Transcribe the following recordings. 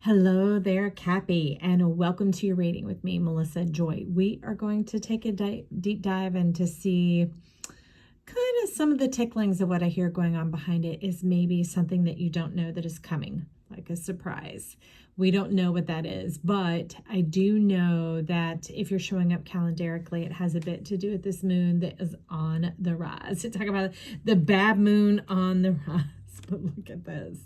Hello there, Cappy, and welcome to your reading with me, Melissa Joy. We are going to take a deep dive and to see kind of some of the ticklings of what I hear going on behind it is maybe something that you don't know that is coming, like a surprise. We don't know what that is, but I do know that if you're showing up calendarically, it has a bit to do with this moon that is on the rise. Talk about the bad moon on the rise, but look at this.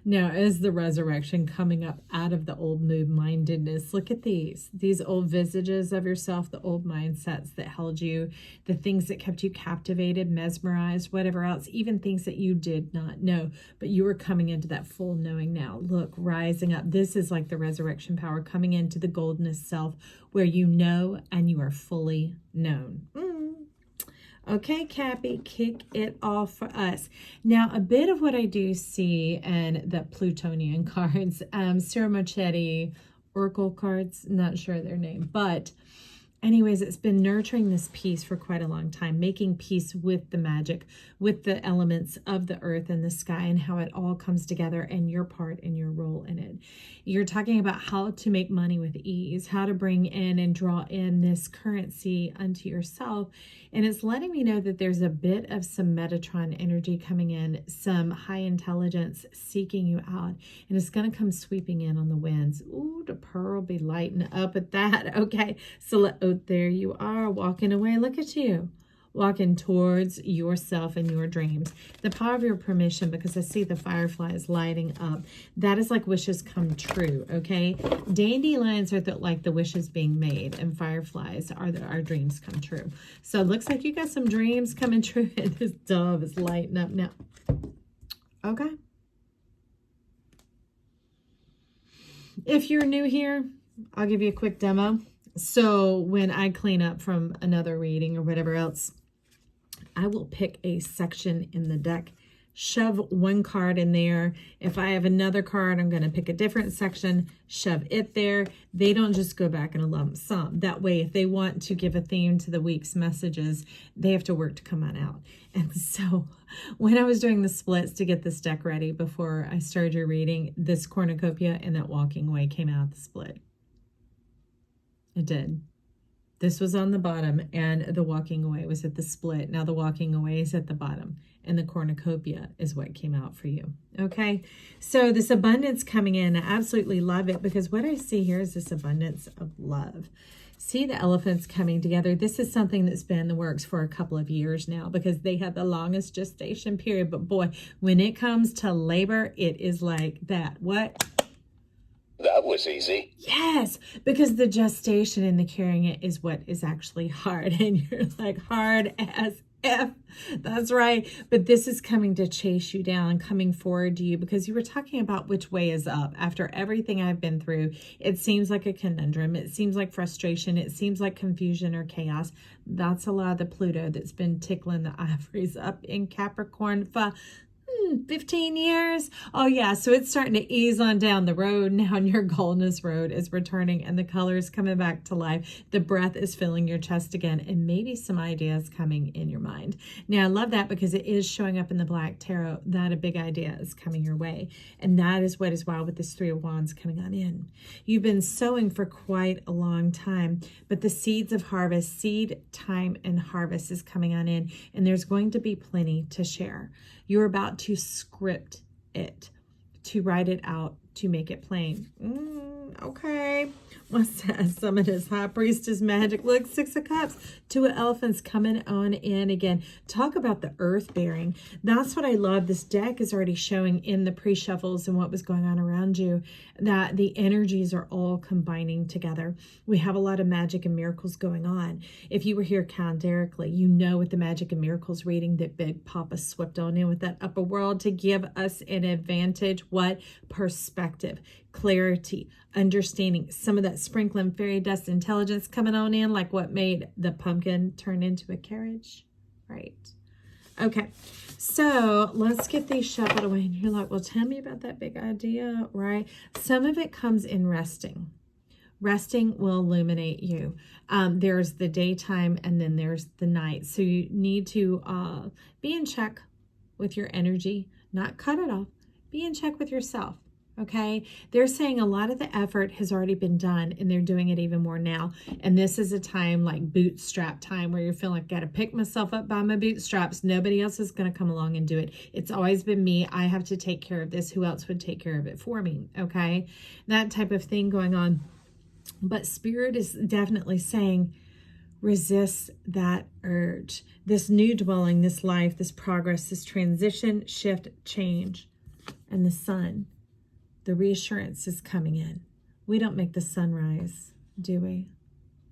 Now, as the resurrection coming up out of the old mood-mindedness, look at these old visages of yourself, the old mindsets that held you, the things that kept you captivated, mesmerized, whatever else, even things that you did not know, but you were coming into that full knowing now. Look, rising up. This is like the resurrection power coming into the goldness self where you know and you are fully known. Okay, Cappy, kick it off for us. Now, a bit of what I do see in the Plutonian cards, Sarah Marchetti Oracle cards, not sure their name, but anyways, it's been nurturing this peace for quite a long time, making peace with the magic, with the elements of the earth and the sky and how it all comes together and your part and your role in it. You're talking about how to make money with ease, how to bring in and draw in this currency unto yourself. And it's letting me know that there's a bit of some Metatron energy coming in, some high intelligence seeking you out. And it's going to come sweeping in on the winds. Ooh, the pearl be lighting up at that. Okay, so there you are walking away. Look at you walking towards yourself and your dreams. The power of your permission, because I see the fireflies lighting up. That is like wishes come true, okay? Dandelions are like the wishes being made, and fireflies are our dreams come true. So it looks like you got some dreams coming true, and this dove is lighting up now. Okay. If you're new here, I'll give you a quick demo. So when I clean up from another reading or whatever else, I will pick a section in the deck, shove one card in there. If I have another card, I'm going to pick a different section, shove it there. They don't just go back in a lump sum. That way, if they want to give a theme to the week's messages, they have to work to come on out. And so when I was doing the splits to get this deck ready before I started your reading, this cornucopia and that walking away came out of the split. It did. This was on the bottom, and the walking away was at the split. Now the walking away is at the bottom, and the cornucopia is what came out for you. Okay, so this abundance coming in, I absolutely love it, because what I see here is this abundance of love. See the elephants coming together. This is something that's been in the works for a couple of years now, because they had the longest gestation period. But boy, when it comes to labor, it is like that. What? That was easy. Yes, because the gestation and the carrying it is what is actually hard. And you're like, hard as F. That's right. But this is coming to chase you down, coming forward to you, because you were talking about which way is up. After everything I've been through, it seems like a conundrum. It seems like frustration. It seems like confusion or chaos. That's a lot of the Pluto that's been tickling the ivories up in Capricorn for 15 years. Oh yeah, so it's starting to ease on down the road now, and your goldness road is returning and the colors coming back to life. The breath is filling your chest again, and maybe some ideas coming in your mind. Now I love that, because it is showing up in the Black Tarot that a big idea is coming your way, and that is what is wild with this Three of Wands coming on in. You've been sowing for quite a long time, but the seeds of harvest, seed time and harvest is coming on in, and there's going to be plenty to share. You're about to script it, to write it out, to make it plain. Okay. What's that? Some of this High Priestess magic. Look, Six of Cups, Two of Elephants coming on in again. Talk about the earth bearing. That's what I love. This deck is already showing in the pre-shuffles and what was going on around you, that the energies are all combining together. We have a lot of magic and miracles going on. If you were here calendarically, you know with the magic and miracles reading that Big Papa swept on in with that upper world to give us an advantage. What? Perspective, clarity, understanding, some of that sprinkling fairy dust intelligence coming on in, like what made the pumpkin turn into a carriage, right? Okay, so let's get these shuffled away. And you're like, well, tell me about that big idea, right? Some of it comes in resting. Resting will illuminate you. There's the daytime and then there's the night. So you need to be in check with your energy, not cut it off. Be in check with yourself. Okay, they're saying a lot of the effort has already been done and they're doing it even more now. And this is a time like bootstrap time where you're feeling like, got to pick myself up by my bootstraps. Nobody else is going to come along and do it. It's always been me. I have to take care of this. Who else would take care of it for me? Okay, that type of thing going on. But Spirit is definitely saying, resist that urge. This new dwelling, this life, this progress, this transition, shift, change, and the sun. The reassurance is coming in. We don't make the sun rise, do we?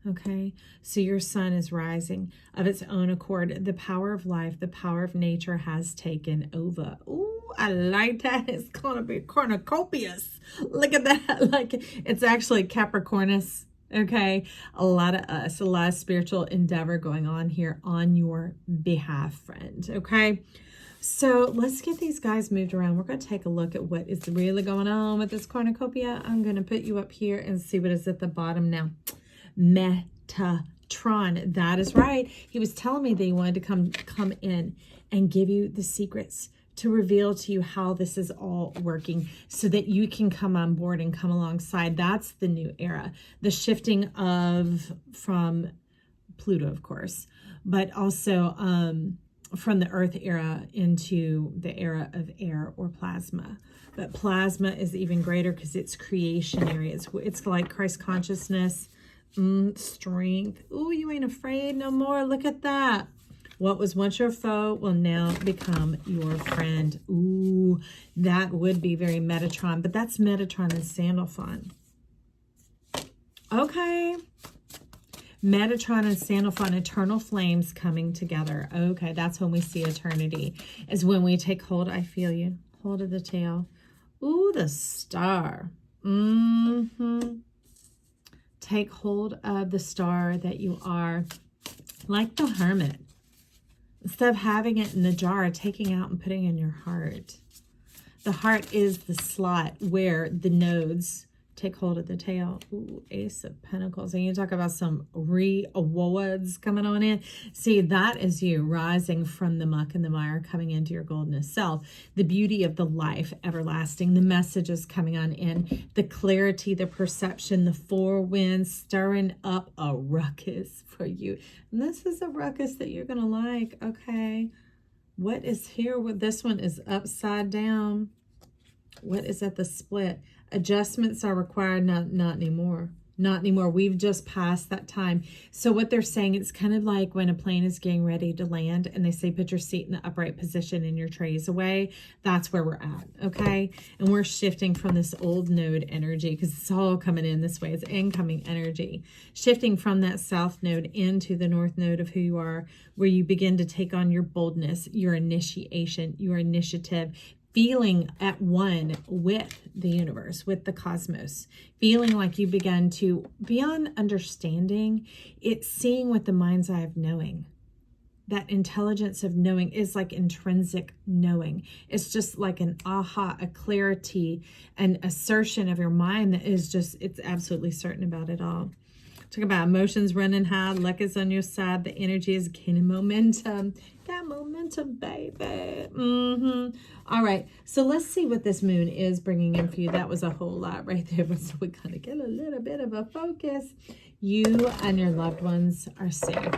Okay, so your sun is rising of its own accord. The power of life, the power of nature has taken over. Ooh, I like that. It's going to be cornucopious. Look at that. Like, it's actually Capricornus. Okay, a lot of us, a lot of spiritual endeavor going on here on your behalf, friend. Okay. So let's get these guys moved around. We're going to take a look at what is really going on with this cornucopia. I'm going to put you up here and see what is at the bottom now. Metatron. That is right. He was telling me that he wanted to come in and give you the secrets, to reveal to you how this is all working so that you can come on board and come alongside. That's the new era. The shifting from Pluto, of course, but also from the Earth era into the era of air or plasma. But plasma is even greater because it's creationary. It's like Christ consciousness, strength. Ooh, you ain't afraid no more. Look at that. What was once your foe will now become your friend. Ooh, that would be very Metatron, but that's Metatron and Sandalphon. Okay. Metatron and Sandalphon, eternal flames coming together. Okay, that's when we see eternity, is when we take hold. I feel you. Hold of the tail. Ooh, the star. Take hold of the star that you are, like the hermit. Instead of having it in the jar, taking out and putting in your heart. The heart is the slot where the nodes take hold of the tail. Ooh, Ace of Pentacles. And you talk about some rewards coming on in. See, that is you rising from the muck and the mire, coming into your goldenest self. The beauty of the life everlasting. The messages coming on in. The clarity, the perception, the four winds stirring up a ruckus for you. And this is a ruckus that you're going to like. Okay. What is here? This one is upside down. What is at the split? Adjustments are required. Not anymore. Not anymore. We've just passed that time. So what they're saying, it's kind of like when a plane is getting ready to land and they say, put your seat in the upright position and your trays away. That's where we're at. Okay. And we're shifting from this old node energy because it's all coming in this way. It's incoming energy. Shifting from that south node into the north node of who you are, where you begin to take on your boldness, your initiation, your initiative, feeling at one with the universe, with the cosmos, feeling like you began to, beyond understanding, it's seeing with the mind's eye of knowing. That intelligence of knowing is like intrinsic knowing. It's just like an aha, a clarity, an assertion of your mind that is just, it's absolutely certain about it all. Talk about emotions running high, luck is on your side, the energy is gaining momentum. Got momentum, baby. All right, so let's see what this moon is bringing in for you. That was a whole lot right there, but so we kind of get a little bit of a focus. You and your loved ones are safe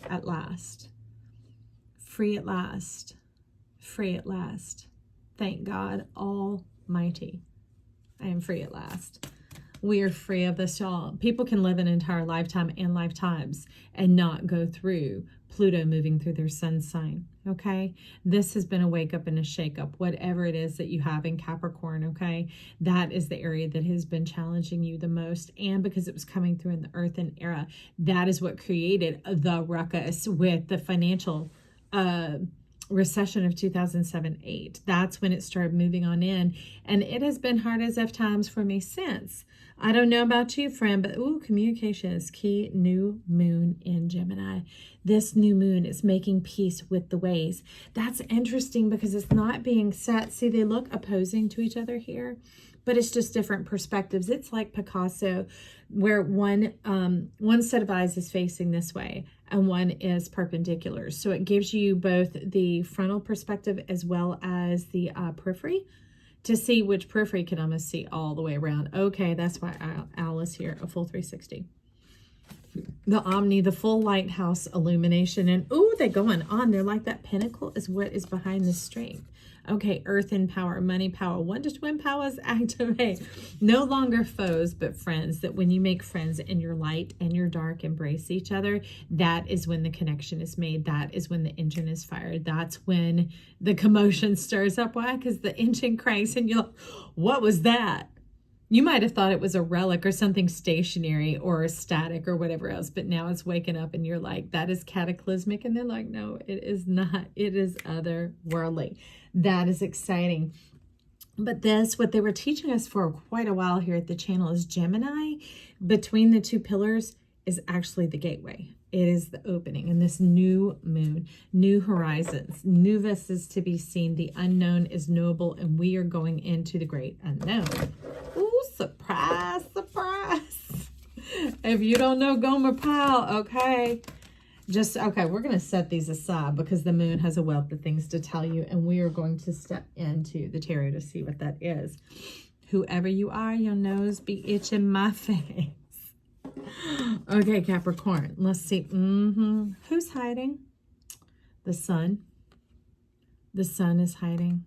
at last. Free at last. Free at last. Thank God Almighty. I am free at last. We are free of this, y'all. People can live an entire lifetime and lifetimes and not go through Pluto moving through their sun sign, okay? This has been a wake up and a shake up, whatever it is that you have in Capricorn, okay? That is the area that has been challenging you the most. And because it was coming through in the earthen era, that is what created the ruckus with the financial recession of 2007-8. That's when it started moving on in. And it has been hard as F times for me since. I don't know about you, friend, but communication is key. New moon in Gemini. This new moon is making peace with the ways. That's interesting because it's not being set. See, they look opposing to each other here, but it's just different perspectives. It's like Picasso, where one set of eyes is facing this way and one is perpendicular. So it gives you both the frontal perspective as well as the periphery to see which periphery. You can almost see all the way around. Okay, that's why Al is here, a full 360. The Omni, the full lighthouse illumination. And oh, they're going on. They're like that pinnacle is what is behind the strength. Okay, earth and power, money power, one to twin powers activate. No longer foes, but friends. That when you make friends and your light and your dark embrace each other, that is when the connection is made. That is when the engine is fired. That's when the commotion stirs up. Why? Because the engine cranks and you're like, what was that? You might have thought it was a relic or something stationary or static or whatever else, but now it's waking up and you're like, that is cataclysmic. And they're like, no, it is not. It is otherworldly. That is exciting. But this, what they were teaching us for quite a while here at the channel is Gemini, between the two pillars, is actually the gateway. It is the opening, and this new moon, new horizons, new vistas to be seen. The unknown is knowable, and we are going into the great unknown. Ooh, surprise, surprise. If you don't know Gomer Pyle, okay. Okay, we're going to set these aside because the moon has a wealth of things to tell you, and we are going to step into the tarot to see what that is. Whoever you are, your nose be itching my face. Okay, Capricorn, let's see. Who's hiding? The sun. The sun is hiding.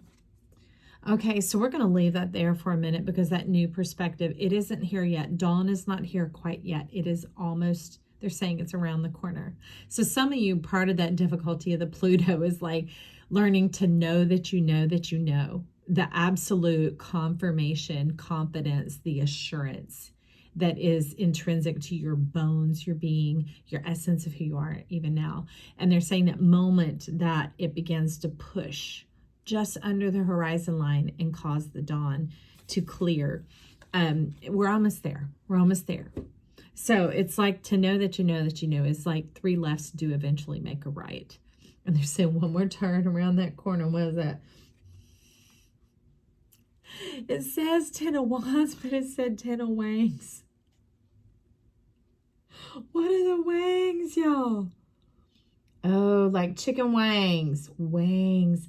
Okay, so we're going to leave that there for a minute because that new perspective, it isn't here yet. Dawn is not here quite yet. It is almost, they're saying it's around the corner. So some of you, part of that difficulty of the Pluto is like learning to know that you know that you know. The absolute confirmation, confidence, the assurance that is intrinsic to your bones, your being, your essence of who you are even now. And they're saying that moment that it begins to push just under the horizon line and cause the dawn to clear. We're almost there. We're almost there. So it's like to know that you know that you know is like 3 lefts do eventually make a right. And they're saying one more turn around that corner. What is that? It says 10 of Wands, but it said 10 of Wangs. What are the wangs, y'all? Oh, like chicken wangs. Wangs.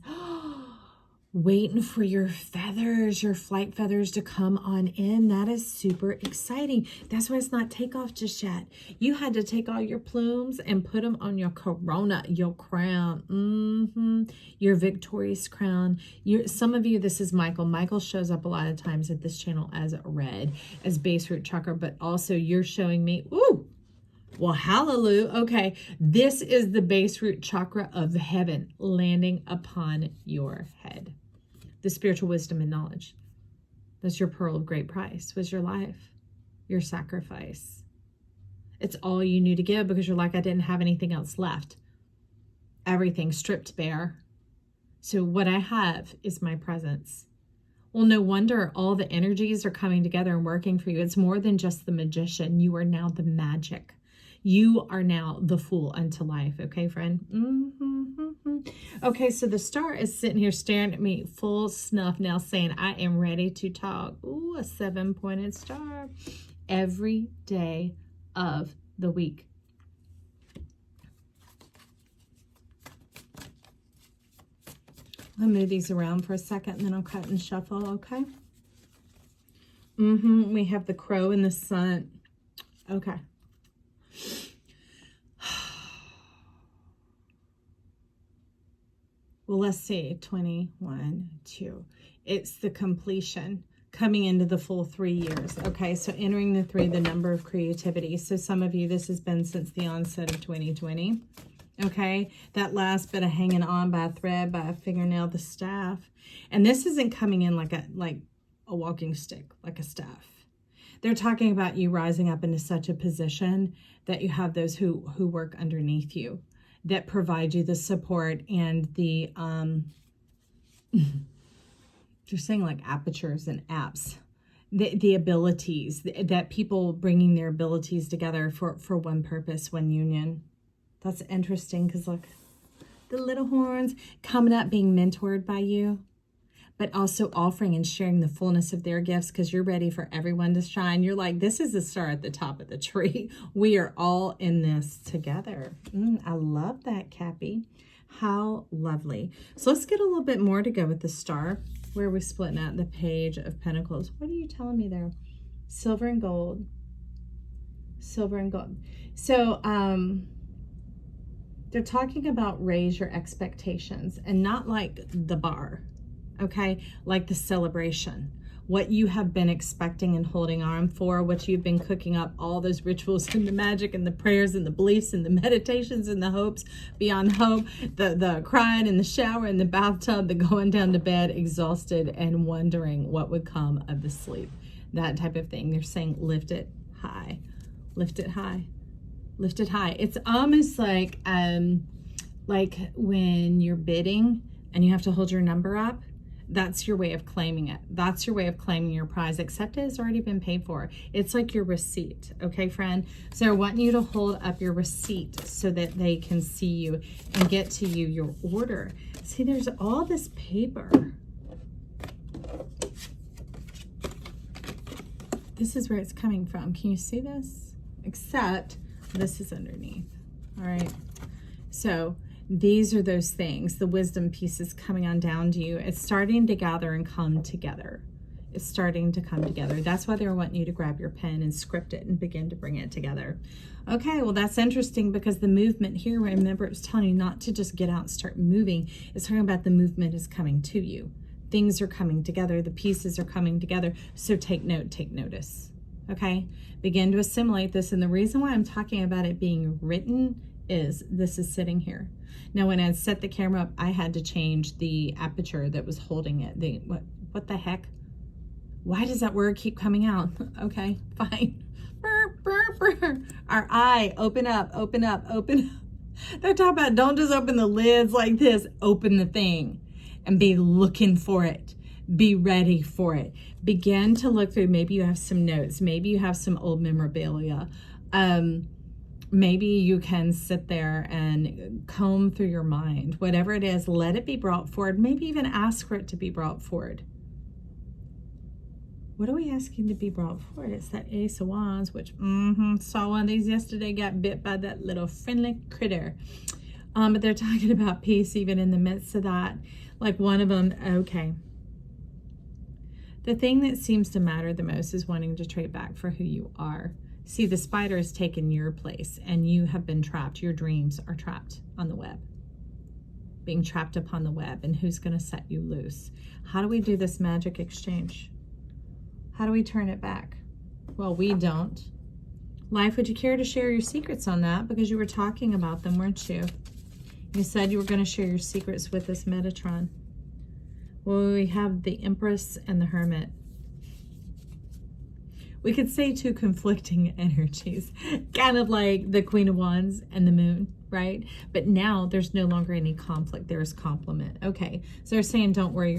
Waiting for your feathers, your flight feathers to come on in. That is super exciting. That's why it's not takeoff just yet. You had to take all your plumes and put them on your corona, your crown. Your victorious crown. Some of you, this is Michael. Michael shows up a lot of times at this channel as red, as base root chakra, but also you're showing me, ooh, well, hallelujah. Okay, this is the base root chakra of heaven landing upon your head. The spiritual wisdom and knowledge. That's your pearl of great price, was your life, your sacrifice. It's all you knew to give because you're like, I didn't have anything else left. Everything stripped bare. So what I have is my presence. Well, no wonder all the energies are coming together and working for you. It's more than just the magician. You are now the magic. You are now the fool unto life. Okay, friend? Okay, so the star is sitting here staring at me full snuff now saying, I am ready to talk. Ooh, a 7-pointed star. Every day of the week. I'll move these around for a second and then I'll cut and shuffle, okay? We have the crow and the sun. Okay. Well, let's see, 21, 2. It's the completion coming into the full 3 years. Okay, so entering the 3, the number of creativity. So some of you, this has been since the onset of 2020. Okay, that last bit of hanging on by a thread, by a fingernail, the staff. And this isn't coming in like a walking stick, like a staff. They're talking about you rising up into such a position that you have those who work underneath you, that provide you the support and the, they're saying like apertures and apps, the abilities, that people bringing their abilities together for one purpose, one union. That's interesting because look, the little horns coming up, being mentored by you, but also offering and sharing the fullness of their gifts because you're ready for everyone to shine. You're like, this is the star at the top of the tree. We are all in this together. I love that, Cappy. How lovely. So let's get a little bit more to go with the star. Where are we splitting out? The Page of Pentacles. What are you telling me there? Silver and gold. Silver and gold. So, they're talking about raise your expectations, and not like the bar, okay? Like the celebration. What you have been expecting and holding on for, what you've been cooking up, all those rituals and the magic and the prayers and the beliefs and the meditations and the hopes beyond hope, the crying in the shower and the bathtub, the going down to bed exhausted and wondering what would come of the sleep. That type of thing. They're saying lift it high. Lift it high. Lift it high. It's almost like when you're bidding and you have to hold your number up. That's your way of claiming it. That's your way of claiming your prize, except it has already been paid for. It's like your receipt, okay, friend? So I want you to hold up your receipt so that they can see you and get to you your order. See, there's all this paper. This is where it's coming from. Can you see this? Except this is underneath, all right? So these are those things, the wisdom pieces coming on down to you. It's starting to gather and come together. It's starting to come together. That's why they want you to grab your pen and script it and begin to bring it together. Okay, well, that's interesting because the movement here, remember, it's telling you not to just get out and start moving. It's talking about the movement is coming to you. Things are coming together. The pieces are coming together. So take note, take notice. Okay, begin to assimilate this. And the reason why I'm talking about it being written is this is sitting here. Now, when I set the camera up, I had to change the aperture that was holding it. What the heck? Why does that word keep coming out? Okay, fine. Our eye, open up, open up, open up. They're talking about don't just open the lids like this. Open the thing and be looking for it. Be ready for it. Begin to look through. Maybe you have some notes. Maybe you have some old memorabilia. Maybe you can sit there and comb through your mind. Whatever it is, let it be brought forward. Maybe even ask for it to be brought forward. What are we asking to be brought forward? It's that Ace of Wands, which saw one of these yesterday, got bit by that little friendly critter. But they're talking about peace even in the midst of that. Like one of them, okay. The thing that seems to matter the most is wanting to trade back for who you are. See, the spider has taken your place and you have been trapped. Your dreams are trapped on the web. Being trapped upon the web, and who's going to set you loose? How do we do this magic exchange? How do we turn it back? Well, we don't. Life, would you care to share your secrets on that? Because you were talking about them, weren't you? You said you were going to share your secrets with this Metatron. Well, we have the Empress and the Hermit. We could say two conflicting energies, kind of like the Queen of Wands and the Moon, right? But now there's no longer any conflict. There is complement. Okay, so they're saying don't worry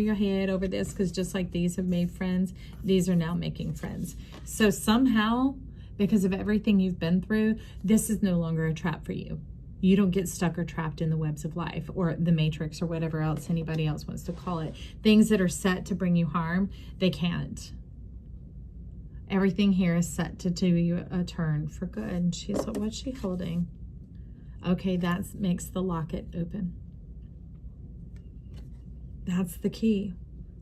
your head over this, because just like these have made friends, these are now making friends. So somehow, because of everything you've been through, this is no longer a trap for you. You don't get stuck or trapped in the webs of life or the matrix or whatever else anybody else wants to call it. Things that are set to bring you harm, they can't. Everything here is set to do you a turn for good. And she's like, what's she holding? Okay, that makes the locket open. That's the key.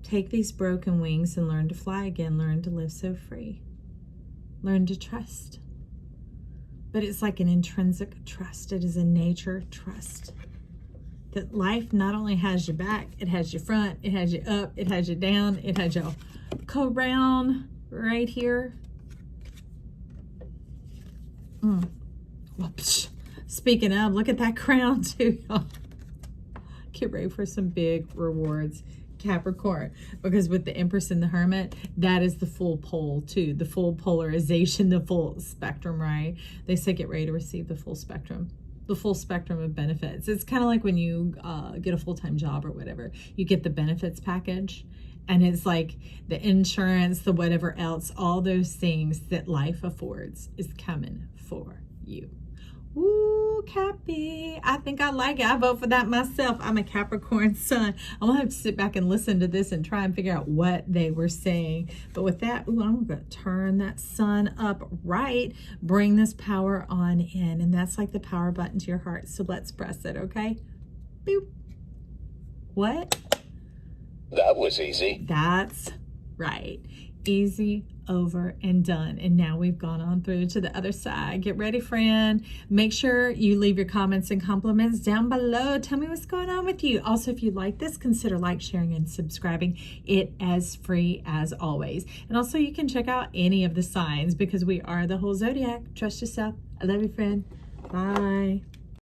Take these broken wings and learn to fly again. Learn to live so free. Learn to trust. But it's like an intrinsic trust. It is a nature trust. That life not only has your back, it has your front, it has you up, it has you down, it has you go round right here. Whoops. Speaking of, look at that crown too, y'all. Get ready for some big rewards, Capricorn, because with the Empress and the Hermit, that is the full pole too, the full polarization, the full spectrum, right? They say get ready to receive the full spectrum of benefits. It's kind of like when you get a full-time job or whatever, you get the benefits package, and it's like the insurance, the whatever else, all those things that life affords is coming for you. Ooh, Cappy. I think I like it. I vote for that myself. I'm a Capricorn sun. I'm going to have to sit back and listen to this and try and figure out what they were saying. But with that, I'm going to turn that sun up right. Bring this power on in. And that's like the power button to your heart. So let's press it, okay? Boop. What? That was easy. That's right. Easy, over, and done. And now we've gone on through to the other side. Get ready, friend. Make sure you leave your comments and compliments down below. Tell me what's going on with you. Also, if you like this, consider like, sharing, and subscribing. It as free as always. And also, you can check out any of the signs because we are the whole zodiac. Trust yourself. I love you, friend. Bye.